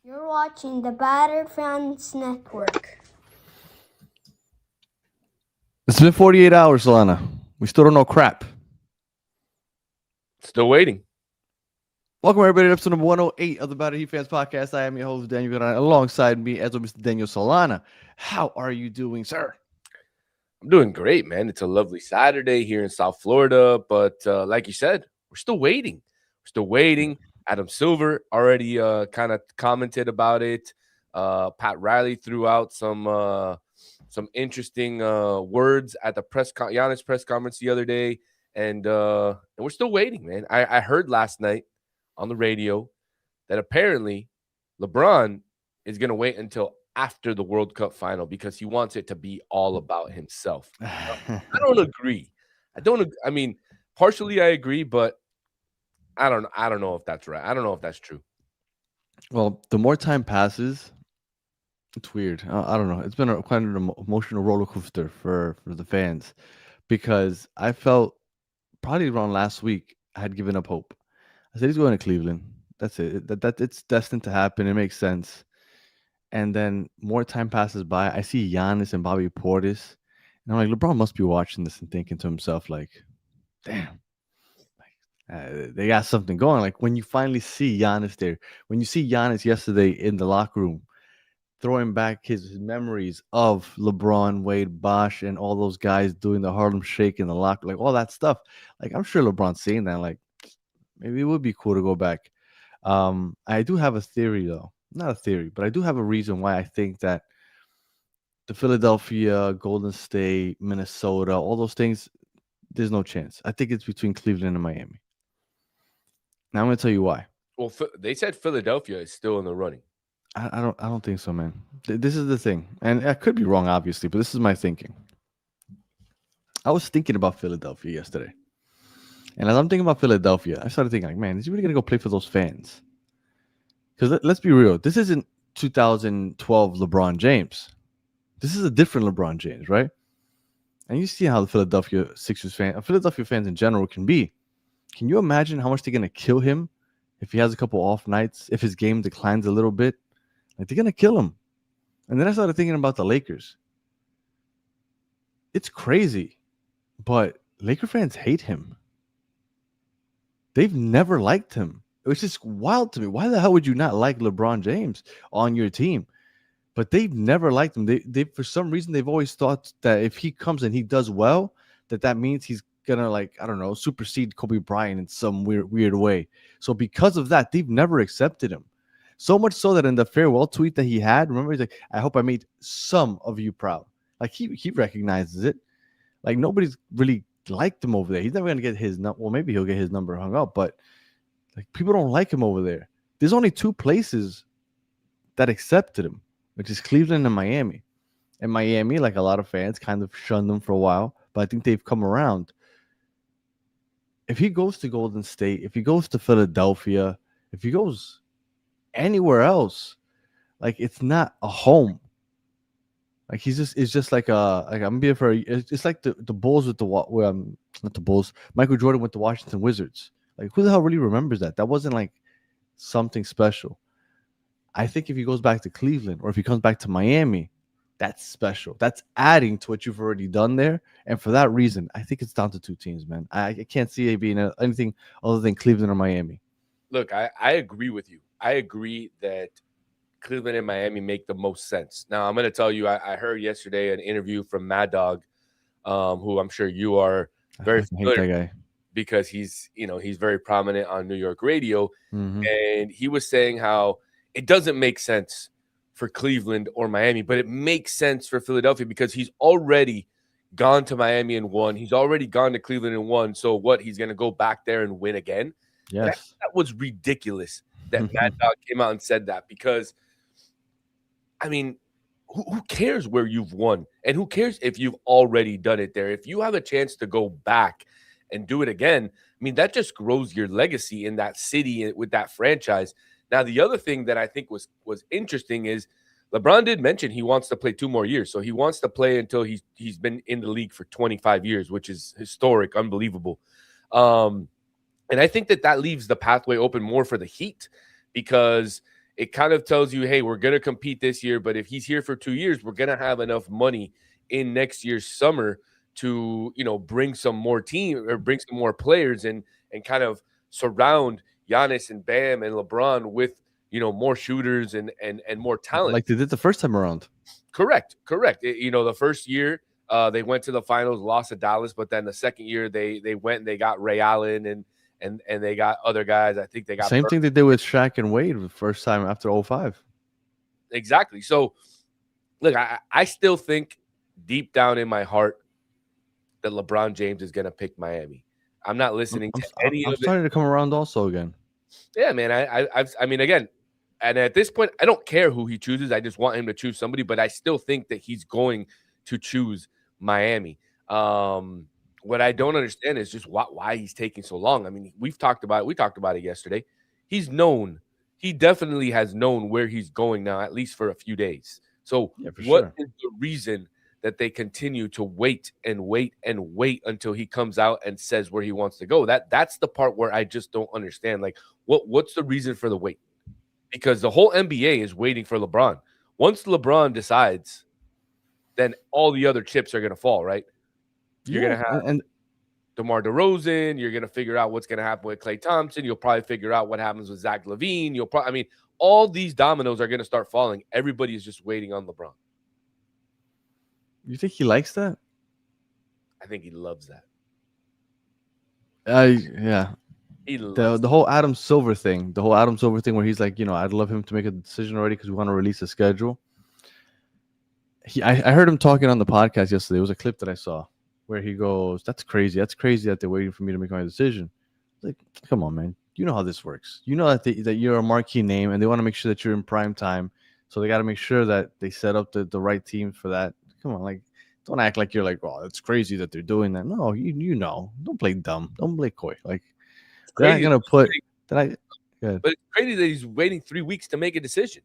You're watching the Battered Fans Network. It's been 48 hours, Solana. We still don't know crap. Still waiting. Welcome, everybody, to episode number 108 of the Battered Heat Fans podcast. I am your host, Daniel Garan, alongside me, as well, Mr. Daniel Solana. How are you doing, sir? I'm doing great, man. It's a lovely Saturday here in South Florida, but like you said, we're still waiting. We're still waiting. Adam Silver already kind of commented about it. Pat Riley threw out some interesting words at the Giannis press conference the other day, and we're still waiting, man. I heard last night on the radio that apparently LeBron is going to wait until after the World Cup final because he wants it to be all about himself. I don't agree. I mean, partially I agree, but I don't know if that's right. I don't know if that's true. Well, the more time passes, it's weird. I don't know. It's been quite an emotional roller coaster for the fans because I felt probably around last week I had given up hope. I said he's going to Cleveland. That's it. That it's destined to happen. It makes sense. And then more time passes by. I see Giannis and Bobby Portis, and I'm like, LeBron must be watching this and thinking to himself, like, damn, they got something going. Like when you finally see Giannis there, when you see Giannis yesterday in the locker room, throwing back his memories of LeBron, Wade, Bosh, and all those guys doing the Harlem Shake in the locker, like all that stuff. Like I'm sure LeBron's seeing that, like maybe it would be cool to go back. I do have a theory though. Not a theory, but I do have a reason why I think that the Philadelphia, Golden State, Minnesota, all those things, there's no chance. I think it's between Cleveland and Miami. Now I'm gonna tell you why. Well, they said Philadelphia is still in the running. I don't think so, man. This is the thing, and I could be wrong, obviously, but this is my thinking. I was thinking about Philadelphia yesterday, and as I'm thinking about Philadelphia, I started thinking, like, man, is he really gonna go play for those fans? Because let's be real, this isn't 2012 LeBron James. This is a different LeBron James, right? And you see how the Philadelphia fans in general can be. Can you imagine how much they're gonna kill him if he has a couple off nights, if his game declines a little bit? Like they're gonna kill him. And then I started thinking about the Lakers. It's crazy, but Laker fans hate him. They've never liked him. It's just wild to me. Why the hell would you not like LeBron James on your team? But they've never liked him. They for some reason they've always thought that if he comes and he does well, that means he's gonna, like, I don't know, supersede Kobe Bryant in some weird way. So because of that, they've never accepted him. So much so that in the farewell tweet that he had, remember, he's like, "I hope I made some of you proud." Like he recognizes it. Like nobody's really liked him over there. He's never gonna get his number. Well, maybe he'll get his number hung up, but like people don't like him over there. There's only two places that accepted him, which is Cleveland and Miami. And Miami, like a lot of fans, kind of shunned him for a while, but I think they've come around. If he goes to Golden State, if he goes to Philadelphia, if he goes anywhere else, like it's not a home. Like it's just like I'm gonna be for it's like the Bulls with the not the Bulls. Michael Jordan with the Washington Wizards. Like who the hell really remembers that? That wasn't like something special. I think if he goes back to Cleveland or if he comes back to Miami, that's special. That's adding to what you've already done there. And for that reason, I think it's down to two teams, man. I can't see it being anything other than Cleveland or Miami. Look, I agree with you. I agree that Cleveland and Miami make the most sense. Now, I'm going to tell you, I heard yesterday an interview from Mad Dog, who I'm sure you are very familiar hate that guy because he's very prominent on New York radio. Mm-hmm. And he was saying how it doesn't make sense for Cleveland or Miami, but it makes sense for Philadelphia because he's already gone to Miami and won. He's already gone to Cleveland and won. So what? He's going to go back there and win again? Yes. That was ridiculous that Mad Dog came out and said that because, I mean, who cares where you've won? And who cares if you've already done it there? If you have a chance to go back and do it again, I mean, that just grows your legacy in that city with that franchise. Now, the other thing that I think was interesting is LeBron did mention he wants to play 2 more years. So he wants to play until he's been in the league for 25 years, which is historic, unbelievable. And I think that leaves the pathway open more for the Heat because it kind of tells you, hey, we're going to compete this year, but if he's here for 2 years, we're going to have enough money in next year's summer to, bring some more team or bring some more players and kind of surround Giannis and Bam and LeBron with, more shooters and more talent. Like they did the first time around. Correct. The first year they went to the finals, lost to Dallas, but then the second year they went and they got Ray Allen and they got other guys. I think they got Same thing they did with Shaq and Wade the first time after 05. Exactly. So, look, I still think deep down in my heart that LeBron James is going to pick Miami. I'm not listening to any of it. I'm starting to come around also again. Yeah, man. I mean, again, and at this point, I don't care who he chooses. I just want him to choose somebody, but I still think that he's going to choose Miami. What I don't understand is just why he's taking so long. I mean, we talked about it yesterday. He definitely has known where he's going now, at least for a few days. So what is the reason that they continue to wait and wait and wait until he comes out and says where he wants to go? That's the part where I just don't understand. Like, what's the reason for the wait? Because the whole NBA is waiting for LeBron. Once LeBron decides, then all the other chips are going to fall, right? You're going to have DeMar DeRozan. You're going to figure out what's going to happen with Klay Thompson. You'll probably figure out what happens with Zach LaVine. All these dominoes are going to start falling. Everybody is just waiting on LeBron. You think he likes that? I think he loves that. Yeah. He loves the whole Adam Silver thing. The whole Adam Silver thing where he's like, I'd love him to make a decision already because we want to release a schedule. I heard him talking on the podcast yesterday. It was a clip that I saw where he goes, "That's crazy. That's crazy that they're waiting for me to make my decision." Like, come on, man. You know how this works. You know that you're a marquee name and they want to make sure that you're in prime time. So they got to make sure that they set up the right team for that. Come on, like, don't act like you're like, oh, it's crazy that they're doing that. No, you know. Don't play dumb. Don't play coy. Like, they're not going to put that. But it's crazy that he's waiting 3 weeks to make a decision.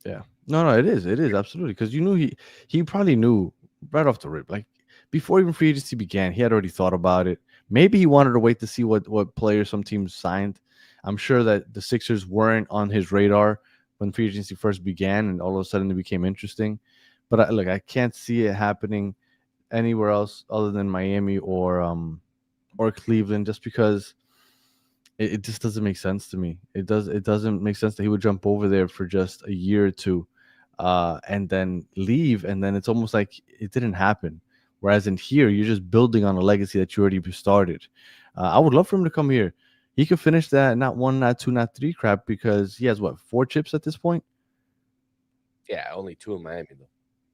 Yeah. No, it is absolutely, because he probably knew right off the rip, like before even free agency began, he had already thought about it. Maybe he wanted to wait to see what players some teams signed. I'm sure that the Sixers weren't on his radar when free agency first began, and all of a sudden it became interesting. But I can't see it happening anywhere else other than Miami or Cleveland, just because it just doesn't make sense to me. It doesn't make sense that he would jump over there for just a year or two, and then leave, and then it's almost like it didn't happen. Whereas in here, you're just building on a legacy that you already started. I would love for him to come here. He could finish that not 1, not 2, not 3 crap, because he has 4 chips at this point. Yeah, only 2 in Miami though.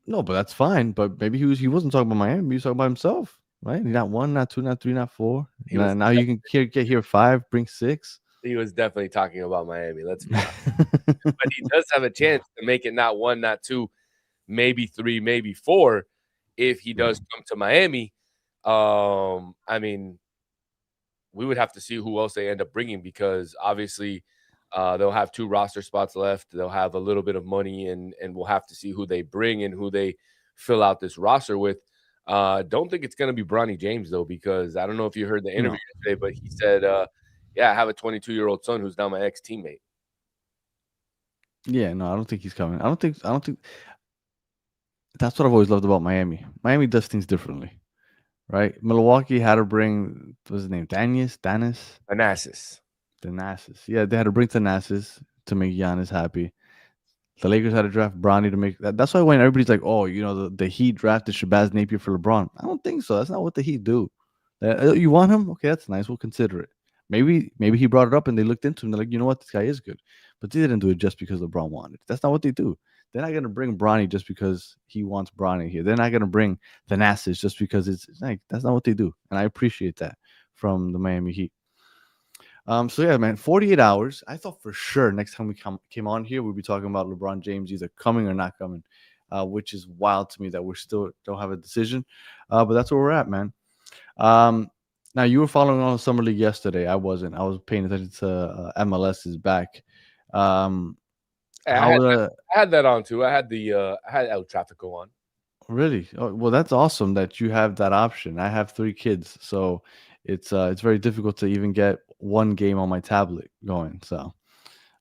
No, but that's fine. But maybe he wasn't talking about Miami. He was talking about himself, right? Not 1, not 2, not 3, not 4. Now you can get here 5, bring 6. He was definitely talking about Miami. Let's be honest. But he does have a chance to make it not 1, not 2, maybe 3, maybe 4 if he does come to Miami. I mean, we would have to see who else they end up bringing, because obviously they'll have 2 roster spots left. They'll have a little bit of money, and we'll have to see who they bring and who they fill out this roster with. Don't think it's going to be Bronny James, though, because I don't know if you heard the interview yesterday, but he said, yeah, I have a 22-year-old son who's now my ex-teammate. Yeah, no, I don't think he's coming. I don't think that's what I've always loved about Miami. Miami does things differently, right? Milwaukee had to bring, what's his name? Thanasis. Yeah, they had to bring Thanasis to make Giannis happy. The Lakers had to draft Bronny to make that. That's why when everybody's like, oh, the Heat drafted Shabazz Napier for LeBron. I don't think so. That's not what the Heat do. You want him? Okay, that's nice. We'll consider it. Maybe he brought it up and they looked into him. They're like, you know what? This guy is good. But they didn't do it just because LeBron wanted. That's not what they do. They're not going to bring Bronny just because he wants Bronny here. They're not going to bring Thanasis just because it's like, that's not what they do. And I appreciate that from the Miami Heat. So yeah, man, 48 hours. I thought for sure next time we came on here, we'd be talking about LeBron James either coming or not coming, which is wild to me that we still don't have a decision. But that's where we're at, man. Now, you were following on Summer League yesterday. I wasn't. I was paying attention to MLS is back. I had that on too. I had El Tráfico on. Really? Oh, well, that's awesome that you have that option. I have 3 kids, so it's very difficult to even get one game on my tablet going. So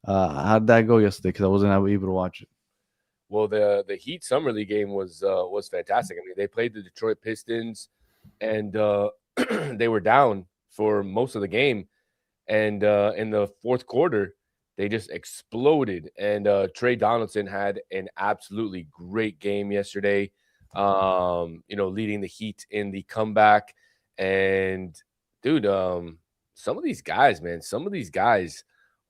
How'd that go yesterday? Because I wasn't able to watch it. Well, the Heat summer league game was fantastic. I mean, they played the Detroit Pistons, and they were down for most of the game, and in the fourth quarter, they just exploded. And Trey Donaldson had an absolutely great game yesterday. Leading the Heat in the comeback. And dude, some of these guys, man, some of these guys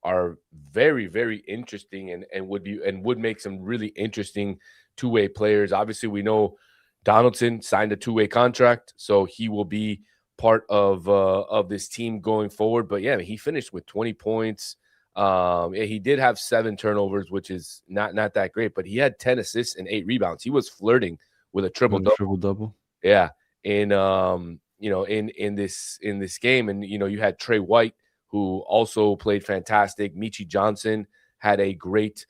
are very, very interesting and would make some really interesting two-way players. Obviously, we know Donaldson signed a two-way contract, so he will be part of this team going forward. But yeah, he finished with 20 points. Yeah, he did have 7 turnovers, which is not that great, but he had 10 assists and 8 rebounds. He was flirting with a triple With a double. triple double. Yeah, in in this game, and you had Trey White, who also played fantastic. Michi Johnson had a great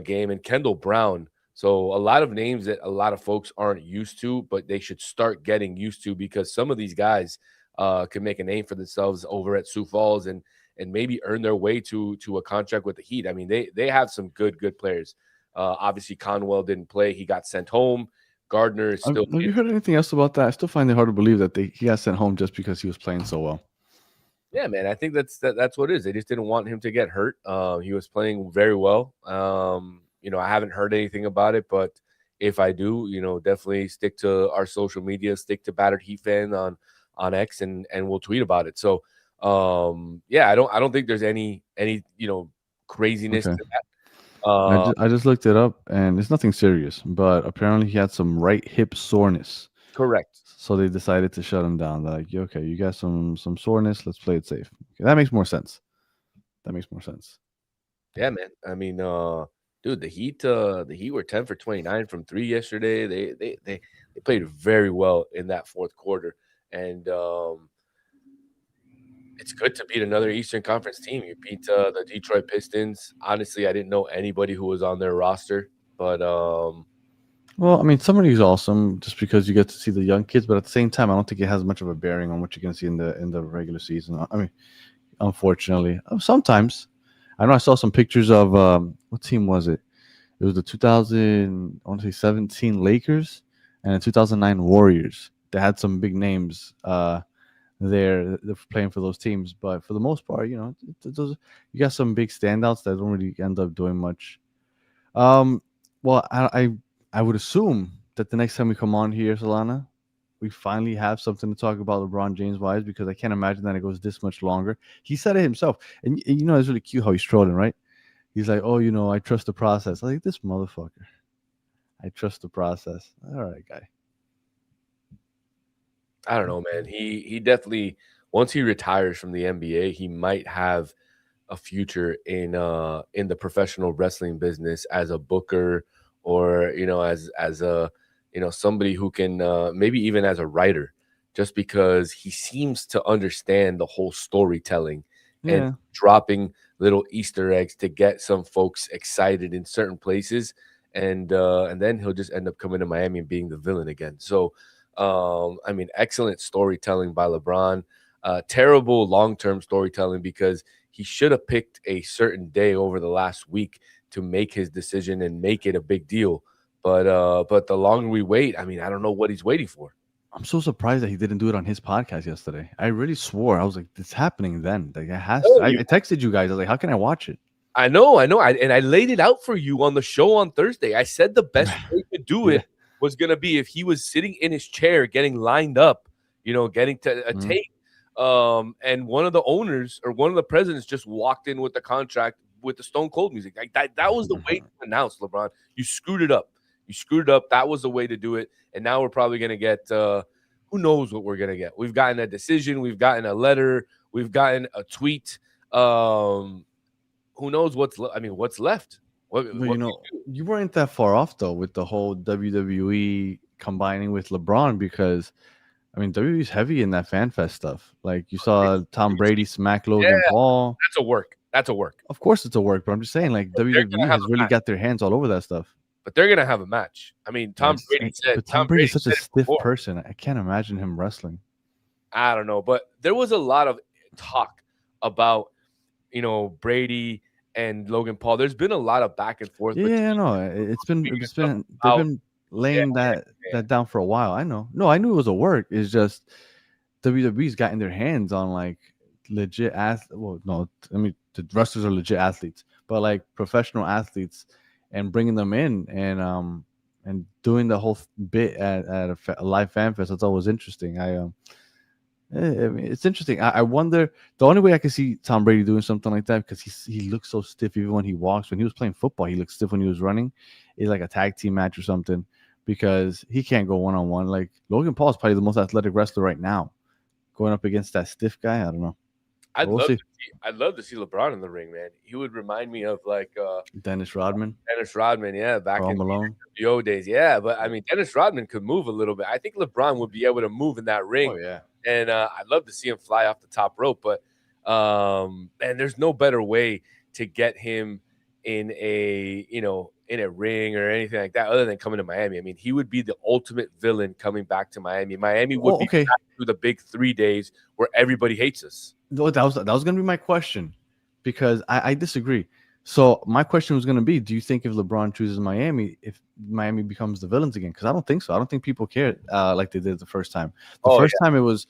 game, and Kendall Brown. So a lot of names that a lot of folks aren't used to, but they should start getting used to, because some of these guys can make a name for themselves over at Sioux Falls and maybe earn their way to a contract with the Heat. I mean, they have some good players. Obviously, Conwell didn't play; he got sent home. Gardner is still. Have you heard anything else about that? I still find it hard to believe that he got sent home just because he was playing so well. Yeah, man, I think that's what it is. They just didn't want him to get hurt. He was playing very well. I haven't heard anything about it, but if I do, definitely stick to our social media, stick to Battered Heat Fan on X, and we'll tweet about it. So, yeah, I don't think there's any craziness Okay. to that. I just looked it up, and it's nothing serious, but apparently he had some right hip soreness. Correct. So they decided to shut him down. They're like, okay, you got some soreness. Let's play it safe. Okay, that makes more sense. That makes more sense. Yeah, man. I mean, dude, the Heat were 10 for 29 from 3 yesterday. They played very well in that fourth quarter, and it's good to beat another Eastern Conference team. You beat the Detroit Pistons. Honestly, I didn't know anybody who was on their roster, but Well, I mean, somebody's awesome just because you get to see the young kids, but at the same time, I don't think it has much of a bearing on what you're going to see in the regular season. I mean, unfortunately, sometimes. I know I saw some pictures of what team was it? It was the 2000, I want to say 17 Lakers and the 2009 Warriors. They had some big names there they're playing for those teams, but for the most part, those, you got some big standouts that don't really end up doing much. Um, well, I would assume that the next time we come on here, Solana, we finally have something to talk about LeBron James wise, because I can't imagine that it goes this much longer. He said it himself, and it's really cute how he's trolling, right? He's like, "Oh, I trust the process." I'm like, this motherfucker. I trust the process. All right, guy. I don't know, man. He definitely, once he retires from the NBA, he might have a future in the professional wrestling business as a booker, or as a somebody who can maybe even as a writer, just because he seems to understand the whole storytelling and Yeah. dropping little Easter eggs to get some folks excited in certain places, and then he'll just end up coming to Miami and being the villain again. So I mean, excellent storytelling by LeBron. Terrible long-term storytelling, because he should have picked a certain day over the last week to make his decision and make it a big deal. But the longer we wait, I mean, I don't know what he's waiting for. I'm so surprised that he didn't do it on his podcast yesterday. I really swore. I was like, it's happening then. Like, it has to. Oh, I texted you guys. I was like, how can I watch it? I know. And I laid it out for you on the show on Thursday. I said the best way to do Yeah. it was going to be if he was sitting in his chair, getting lined up, getting to a Mhm. tape. And one of the owners or one of the presidents just walked in with the contract with the Stone Cold music. Like that was the way to announce, LeBron. You screwed it up. You screwed it up. That was the way to do it. And now we're probably going to get who knows what we're going to get. We've gotten a decision. We've gotten a letter. We've gotten a tweet. Who knows what's left? What You weren't that far off though with the whole WWE combining with LeBron, because I mean WWE's heavy in that fan fest stuff. Like you saw Tom Brady smack Logan Paul. That's a work. That's a work. Of course it's a work, but I'm just saying, like, WWE has really got their hands all over that stuff. But they're gonna have a match. I mean, Tom Brady said. But Tom Brady's such a stiff before. person. I can't imagine him wrestling. I don't know, but there was a lot of talk about Brady and Logan Paul. There's been a lot of back and forth Yeah, between yeah, no, tweeting and stuff they've about. been Yeah, laying yeah. that down for a while. I know. No, I knew it was a work. It's just WWE's gotten their hands on like legit well, no, I mean the wrestlers are legit athletes, but like professional athletes, and bringing them in and doing the whole bit at a live fan fest. That's always interesting. I mean, it's interesting. I wonder, the only way I can see Tom Brady doing something like that, because he looks so stiff even when he walks. When he was playing football, he looked stiff when he was running. It's like a tag team match or something, because he can't go one on one. Like Logan Paul is probably the most athletic wrestler right now, going up against that stiff guy. I don't know, but we'll see. I'd love to see LeBron in the ring, man. He would remind me of like Dennis Rodman, Dennis Rodman, yeah, back Karl in Malone. the NWO days. Yeah, but I Yeah. mean Dennis Rodman could move a little bit. I think LeBron would be able to move in that Oh ring, yeah, and I'd love to see him fly off the top rope. But and there's no better way to get him in in a ring or anything like that other than coming to Miami. I mean, he would be the ultimate villain coming back to Miami. Miami would oh be okay. back to the big 3 days where everybody hates us. No, that was gonna be my question, because I disagree. So my question was gonna be: do you think if LeBron chooses Miami, if Miami becomes the villains again? Because I don't think so. I don't think people care like they did the first time. The Oh first yeah, time it was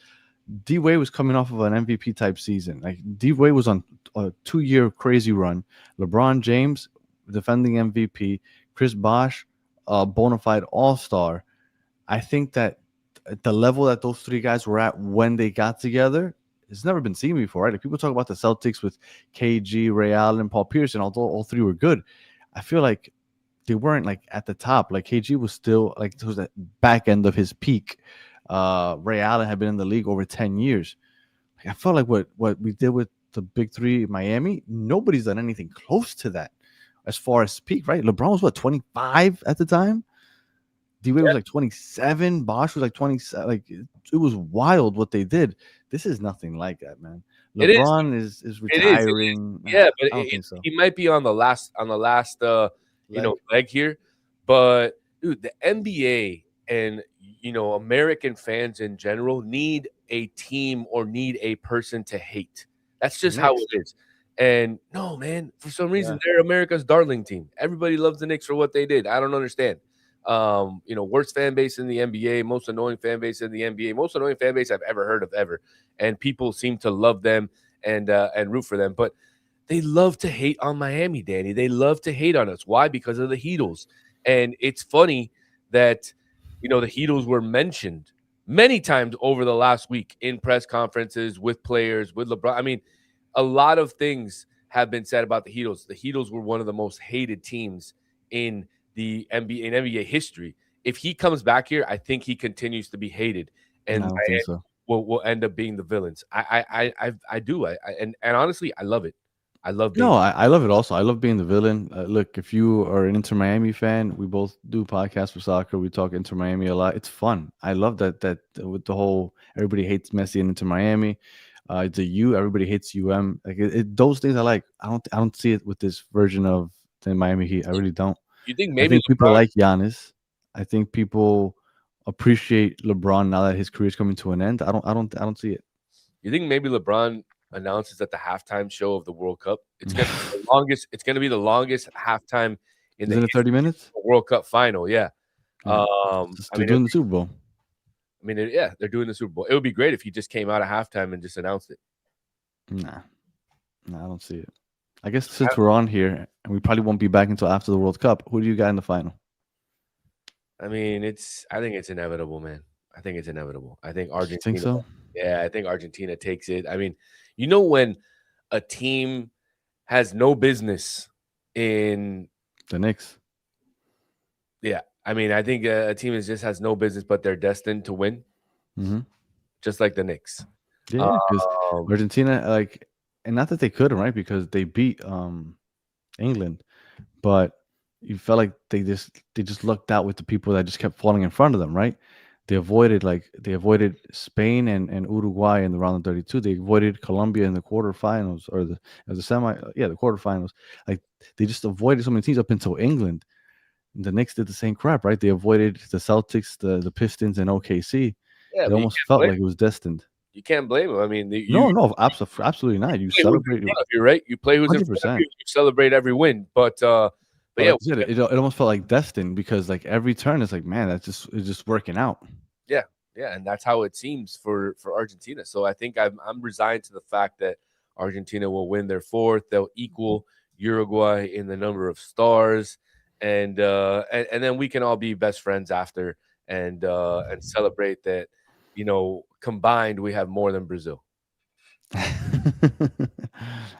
D Wade was coming off of an MVP type season. Like D Wade was on a 2 year crazy run. LeBron James defending MVP. Chris Bosh, bona fide All Star. I think that at the level that those three guys were at when they got together, it's never been seen before, right? If people talk about the Celtics with KG, Ray Allen, Paul Pierce, and although all three were good, I feel like they weren't like at the top. Like KG was still like it was that back end of his peak. Ray Allen had been in the league over 10 years. Like, I felt like what we did with the big three in Miami, nobody's done anything close to that as far as peak, right? LeBron was what, 25 at the time? D Wade was like 27. Bosch was like 27. Like it was wild what they did. This is nothing like that, man. it is. LeBron is It is. It is. retiring. Nah, Yeah, but I don't think so. he might be on the last Leg. leg here. But dude, the NBA and American fans in general need a team or need a person to hate. That's The just how Knicks. it is. And no, man, for some reason Yeah. they're America's darling team. Everybody loves the Knicks for what they did. I don't understand. Worst fan base in the NBA, most annoying fan base in the NBA, most annoying fan base I've ever heard of ever. And people seem to love them and root for them. But they love to hate on Miami, Danny. They love to hate on us. Why? Because of the Heatles. And it's funny that the Heatles were mentioned many times over the last week in press conferences with players, with LeBron. I mean, a lot of things have been said about the Heatles. The Heatles were one of the most hated teams in the NBA history. If he comes back here, I think he continues to be hated, No, and I don't think Miami so. will end up being the villains. I do. And honestly, I love it. I love being. No, I love it also. I love being the villain. Look, if you are an Inter Miami fan, we both do podcasts for soccer. We talk Inter Miami a lot. It's fun. I love that with the whole everybody hates Messi and Inter Miami. The U, everybody hates UM. Like those things I like. I don't see it with this version of the Miami Heat. I really don't. You think I maybe think people LeBron? like Giannis. I think people appreciate LeBron now that his career is coming to an end. I don't see it. You think maybe LeBron announces at the halftime show of the World Cup? It's gonna be the longest. It's gonna be the longest halftime in the Isn't it 30 history minutes? of the World Cup final. Yeah. Yeah. I They're mean, doing the Super Bowl. yeah, they're doing the Super Bowl. It would be great if he just came out at halftime and just announced it. Nah, I don't see it. I guess since we're on here and we probably won't be back until after the World Cup, who do you got in the final? I mean, I think it's inevitable, man. I think it's inevitable. I think You think Argentina. so? Yeah, I think Argentina takes it. I mean, when a team has no business in. The Knicks. Yeah, I mean, I think a team just has no business, but they're destined to win, Mm-hmm. just like the Knicks. Yeah, because Um, Argentina, like, and not that they couldn't, right? Because they beat England, but you felt like they just lucked out with the people that just kept falling in front of them, right? They avoided Spain and Uruguay in the round of 32. They avoided Colombia in the quarterfinals or the the quarterfinals. Like they just avoided so many teams up until England. And the Knicks did the same crap, right? They avoided the Celtics, the Pistons, and OKC. yeah, It but almost felt like it was destined. You can't blame him. I mean, No, you no, absolutely not. You play who's in celebrate front of you, right? You play who's in front of 100%. you. You celebrate every win. But But yeah, like you said, it almost felt like destined because like every turn is like, man, it's just working out. yeah, yeah, and that's how it seems for Argentina. So I think I'm resigned to the fact that Argentina will win their fourth. They'll equal Uruguay in the number of stars, and then we can all be best friends after and celebrate that. Combined we have more than Brazil.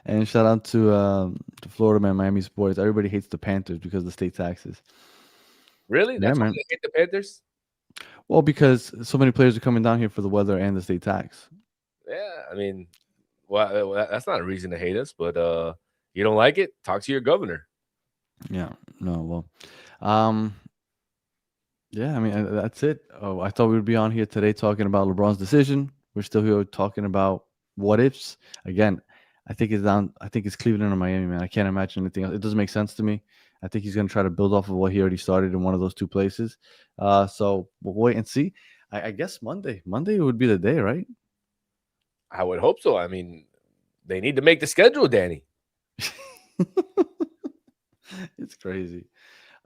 And shout out to Florida man, Miami sports. Everybody hates the Panthers because of the state taxes. Really? Yeah, That's why man. they hate the Panthers? Well, because so many players are coming down here for the weather and the state tax. Yeah, I mean, well, that's not a reason to hate us, but you don't like it? Talk to your governor. Yeah. No. Well. Um. Yeah. I mean, that's it. Oh, I thought we would be on here today talking about LeBron's decision. We're still here talking about what ifs. Again, I think it's down. I think it's Cleveland or Miami, man. I can't imagine anything else. It doesn't make sense to me. I think he's going to try to build off of what he already started in one of those two places. So we'll wait and see. I guess Monday. Monday would be the day, right? I would hope so. I mean, they need to make the schedule, Danny. It's crazy.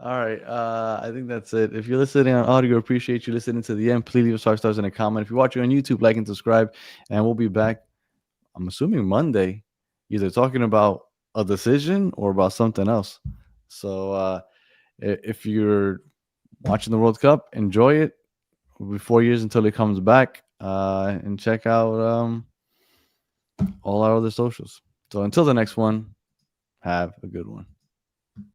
All right. I think that's it. If you're listening on audio, appreciate you listening to the end. Please leave us 5 stars in a comment. If you're watching on YouTube, like and subscribe. And we'll be back, I'm assuming Monday, either talking about a decision or about something else. So if you're watching the World Cup, enjoy it. It'll be 4 years until it comes back. And check out all our other socials. So until the next one, have a good one.